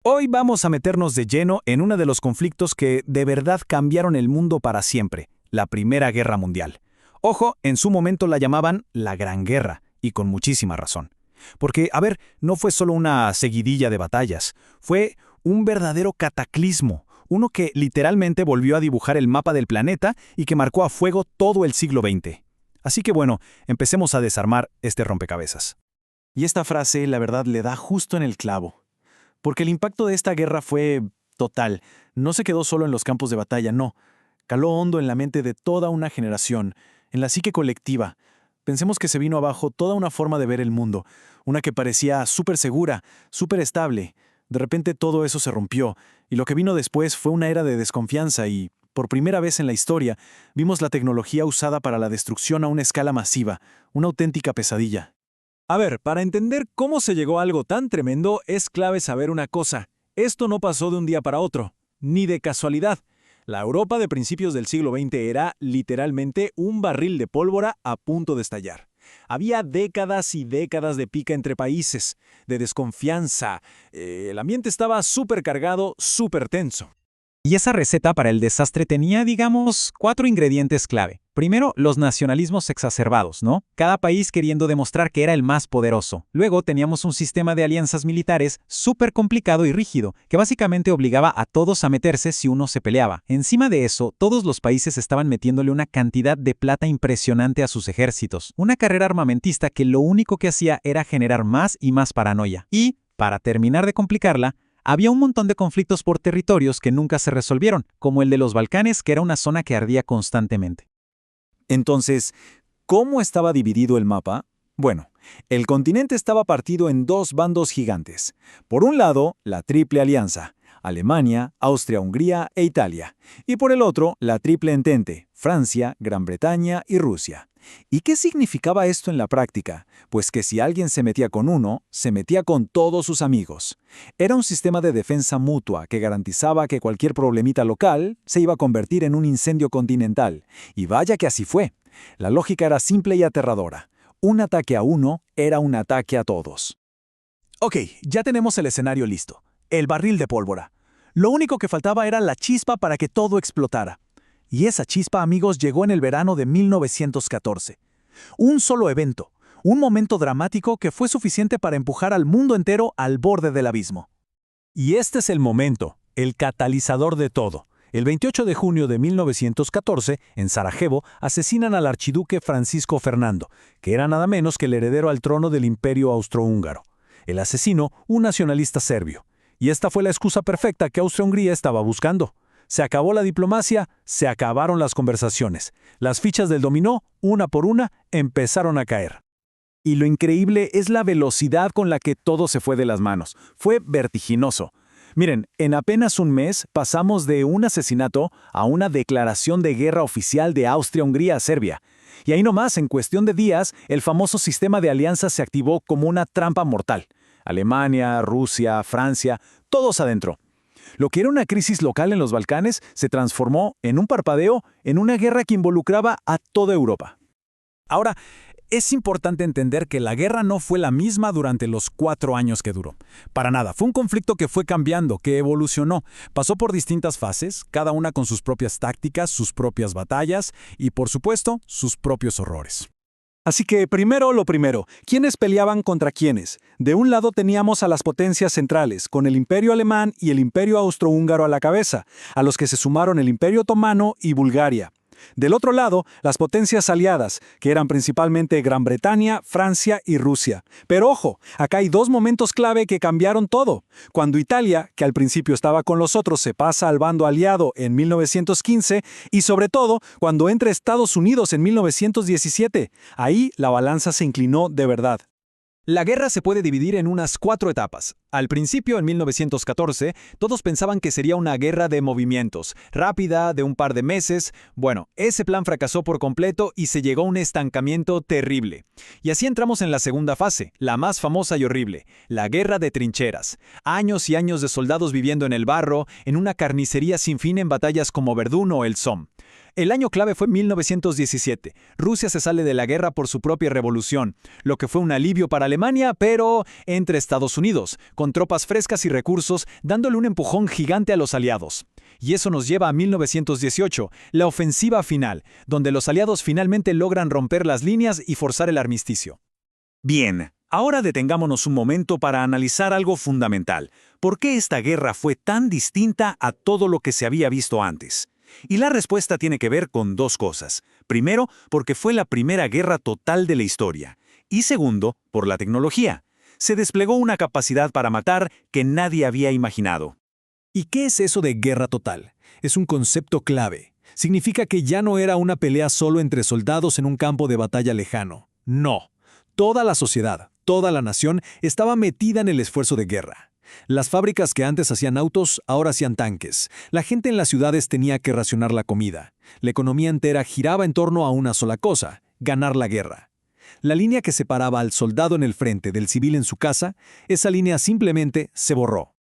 Hoy vamos a meternos de lleno en uno de los conflictos que de verdad cambiaron el mundo para siempre, la Primera Guerra Mundial. Ojo, en su momento la llamaban la Gran Guerra, y con muchísima razón. Porque, a ver, no fue solo una seguidilla de batallas, fue un verdadero cataclismo, uno que literalmente volvió a dibujar el mapa del planeta y que marcó a fuego todo el siglo XX. Así que bueno, empecemos a desarmar este rompecabezas. Y esta frase, la verdad, le da justo en el clavo. Porque el impacto de esta guerra fue total. No se quedó solo en los campos de batalla, no. Caló hondo en la mente de toda una generación, en la psique colectiva. Pensemos que se vino abajo toda una forma de ver el mundo, una que parecía súper segura, súper estable. De repente todo eso se rompió, y lo que vino después fue una era de desconfianza y, por primera vez en la historia, vimos la tecnología usada para la destrucción a una escala masiva, una auténtica pesadilla. A ver, para entender cómo se llegó a algo tan tremendo, es clave saber una cosa. Esto no pasó de un día para otro, ni de casualidad. La Europa de principios del siglo XX era, literalmente, un barril de pólvora a punto de estallar. Había décadas y décadas de pica entre países, de desconfianza. El ambiente estaba súper cargado, súper tenso. Y esa receta para el desastre tenía, digamos, 4 ingredientes clave. Primero, los nacionalismos exacerbados, ¿no? Cada país queriendo demostrar que era el más poderoso. Luego teníamos un sistema de alianzas militares súper complicado y rígido, que básicamente obligaba a todos a meterse si uno se peleaba. Encima de eso, todos los países estaban metiéndole una cantidad de plata impresionante a sus ejércitos. Una carrera armamentista que lo único que hacía era generar más y más paranoia. Y, para terminar de complicarla, había un montón de conflictos por territorios que nunca se resolvieron, como el de los Balcanes, que era una zona que ardía constantemente. Entonces, ¿cómo estaba dividido el mapa? Bueno, el continente estaba partido en dos bandos gigantes. Por un lado, la Triple Alianza, Alemania, Austria-Hungría e Italia. Y por el otro, la Triple Entente, Francia, Gran Bretaña y Rusia. ¿Y qué significaba esto en la práctica? Pues que si alguien se metía con uno, se metía con todos sus amigos. Era un sistema de defensa mutua que garantizaba que cualquier problemita local se iba a convertir en un incendio continental. Y vaya que así fue. La lógica era simple y aterradora. Un ataque a uno era un ataque a todos. Ok, ya tenemos el escenario listo. El barril de pólvora. Lo único que faltaba era la chispa para que todo explotara. Y esa chispa, amigos, llegó en el verano de 1914. Un solo evento, un momento dramático que fue suficiente para empujar al mundo entero al borde del abismo. Y este es el momento, el catalizador de todo. El 28 de junio de 1914, en Sarajevo, asesinan al archiduque Francisco Fernando, que era nada menos que el heredero al trono del Imperio Austrohúngaro. El asesino, un nacionalista serbio. Y esta fue la excusa perfecta que Austria-Hungría estaba buscando. Se acabó la diplomacia, se acabaron las conversaciones. Las fichas del dominó, una por una, empezaron a caer. Y lo increíble es la velocidad con la que todo se fue de las manos. Fue vertiginoso. Miren, en apenas un mes pasamos de un asesinato a una declaración de guerra oficial de Austria-Hungría a Serbia. Y ahí nomás, en cuestión de días, el famoso sistema de alianzas se activó como una trampa mortal. Alemania, Rusia, Francia, todos adentro. Lo que era una crisis local en los Balcanes se transformó, en un parpadeo, en una guerra que involucraba a toda Europa. Ahora, es importante entender que la guerra no fue la misma durante los 4 años que duró. Para nada, fue un conflicto que fue cambiando, que evolucionó. Pasó por distintas fases, cada una con sus propias tácticas, sus propias batallas y, por supuesto, sus propios horrores. Así que primero lo primero, ¿quiénes peleaban contra quiénes? De un lado teníamos a las potencias centrales, con el Imperio Alemán y el Imperio Austrohúngaro a la cabeza, a los que se sumaron el Imperio Otomano y Bulgaria. Del otro lado, las potencias aliadas, que eran principalmente Gran Bretaña, Francia y Rusia. Pero ojo, acá hay 2 momentos clave que cambiaron todo. Cuando Italia, que al principio estaba con los otros, se pasa al bando aliado en 1915 y sobre todo cuando entra Estados Unidos en 1917. Ahí la balanza se inclinó de verdad. La guerra se puede dividir en unas 4 etapas. Al principio, en 1914, todos pensaban que sería una guerra de movimientos, rápida, de un par de meses. Bueno, ese plan fracasó por completo y se llegó a un estancamiento terrible. Y así entramos en la segunda fase, la más famosa y horrible, la guerra de trincheras. Años y años de soldados viviendo en el barro, en una carnicería sin fin en batallas como Verdún o el Somme. El año clave fue 1917. Rusia se sale de la guerra por su propia revolución, lo que fue un alivio para Alemania, pero entre Estados Unidos, con tropas frescas y recursos, dándole un empujón gigante a los aliados. Y eso nos lleva a 1918, la ofensiva final, donde los aliados finalmente logran romper las líneas y forzar el armisticio. Bien, ahora detengámonos un momento para analizar algo fundamental. ¿Por qué esta guerra fue tan distinta a todo lo que se había visto antes? Y la respuesta tiene que ver con dos cosas. Primero, porque fue la primera guerra total de la historia. Y segundo, por la tecnología. Se desplegó una capacidad para matar que nadie había imaginado. ¿Y qué es eso de guerra total? Es un concepto clave. Significa que ya no era una pelea solo entre soldados en un campo de batalla lejano. No. Toda la sociedad, toda la nación estaba metida en el esfuerzo de guerra. Las fábricas que antes hacían autos, ahora hacían tanques. La gente en las ciudades tenía que racionar la comida. La economía entera giraba en torno a una sola cosa: ganar la guerra. La línea que separaba al soldado en el frente del civil en su casa, esa línea simplemente se borró.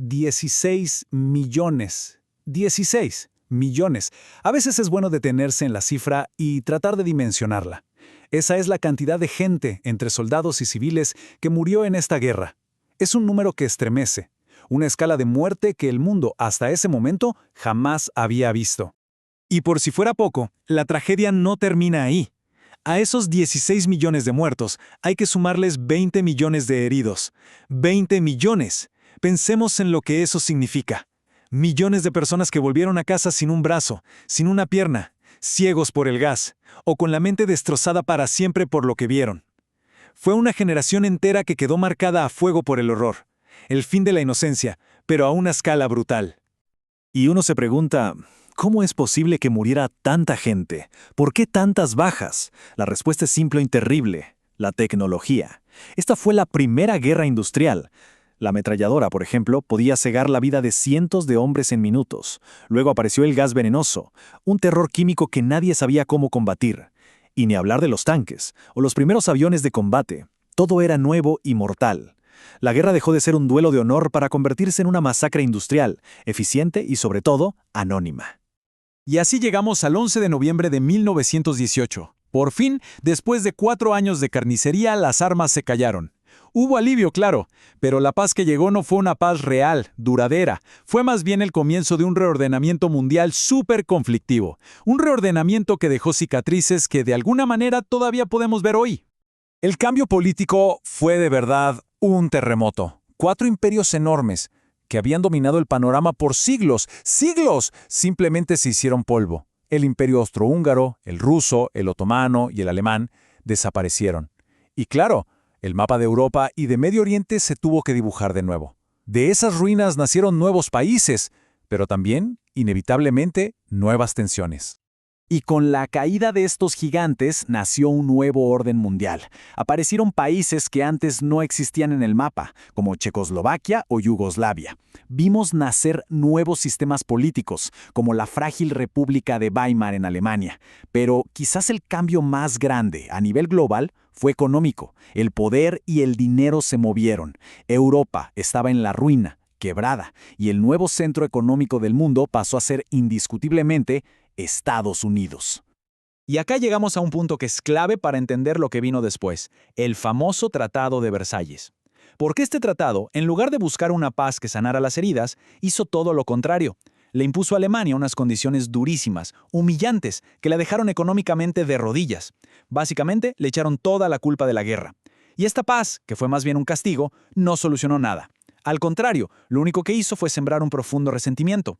16 millones. 16 millones. A veces es bueno detenerse en la cifra y tratar de dimensionarla. Esa es la cantidad de gente, entre soldados y civiles, que murió en esta guerra. Es un número que estremece, una escala de muerte que el mundo hasta ese momento jamás había visto. Y por si fuera poco, la tragedia no termina ahí. A esos 16 millones de muertos hay que sumarles 20 millones de heridos. ¡20 millones! Pensemos en lo que eso significa. Millones de personas que volvieron a casa sin un brazo, sin una pierna, ciegos por el gas, o con la mente destrozada para siempre por lo que vieron. Fue una generación entera que quedó marcada a fuego por el horror. El fin de la inocencia, pero a una escala brutal. Y uno se pregunta, ¿cómo es posible que muriera tanta gente? ¿Por qué tantas bajas? La respuesta es simple y terrible: la tecnología. Esta fue la primera guerra industrial. La ametralladora, por ejemplo, podía cegar la vida de cientos de hombres en minutos. Luego apareció el gas venenoso, un terror químico que nadie sabía cómo combatir. Y ni hablar de los tanques, o los primeros aviones de combate. Todo era nuevo y mortal. La guerra dejó de ser un duelo de honor para convertirse en una masacre industrial, eficiente y, sobre todo, anónima. Y así llegamos al 11 de noviembre de 1918. Por fin, después de 4 años de carnicería, las armas se callaron. Hubo alivio, claro, pero la paz que llegó no fue una paz real, duradera. Fue más bien el comienzo de un reordenamiento mundial súper conflictivo. Un reordenamiento que dejó cicatrices que de alguna manera todavía podemos ver hoy. El cambio político fue de verdad un terremoto. 4 imperios enormes, que habían dominado el panorama por siglos, simplemente se hicieron polvo. El imperio austrohúngaro, el ruso, el otomano y el alemán desaparecieron. Y claro, el mapa de Europa y de Medio Oriente se tuvo que dibujar de nuevo. De esas ruinas nacieron nuevos países, pero también, inevitablemente, nuevas tensiones. Y con la caída de estos gigantes nació un nuevo orden mundial. Aparecieron países que antes no existían en el mapa, como Checoslovaquia o Yugoslavia. Vimos nacer nuevos sistemas políticos, como la frágil República de Weimar en Alemania. Pero quizás el cambio más grande a nivel global fue económico. El poder y el dinero se movieron. Europa estaba en la ruina, quebrada, y el nuevo centro económico del mundo pasó a ser indiscutiblemente Estados Unidos. Y acá llegamos a un punto que es clave para entender lo que vino después, el famoso Tratado de Versalles. Porque este tratado, en lugar de buscar una paz que sanara las heridas, hizo todo lo contrario. Le impuso a Alemania unas condiciones durísimas, humillantes, que la dejaron económicamente de rodillas. Básicamente, le echaron toda la culpa de la guerra. Y esta paz, que fue más bien un castigo, no solucionó nada. Al contrario, lo único que hizo fue sembrar un profundo resentimiento.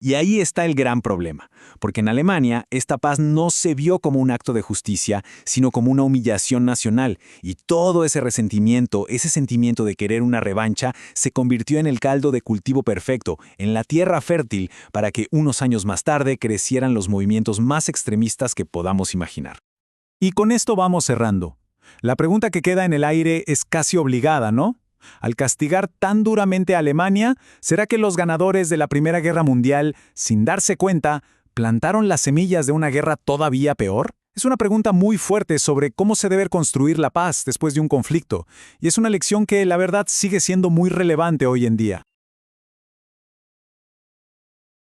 Y ahí está el gran problema, porque en Alemania esta paz no se vio como un acto de justicia, sino como una humillación nacional, y todo ese resentimiento, ese sentimiento de querer una revancha, se convirtió en el caldo de cultivo perfecto, en la tierra fértil, para que unos años más tarde crecieran los movimientos más extremistas que podamos imaginar. Y con esto vamos cerrando. La pregunta que queda en el aire es casi obligada, ¿no? Al castigar tan duramente a Alemania, ¿será que los ganadores de la Primera Guerra Mundial, sin darse cuenta, plantaron las semillas de una guerra todavía peor? Es una pregunta muy fuerte sobre cómo se debe construir la paz después de un conflicto, y es una lección que, la verdad, sigue siendo muy relevante hoy en día.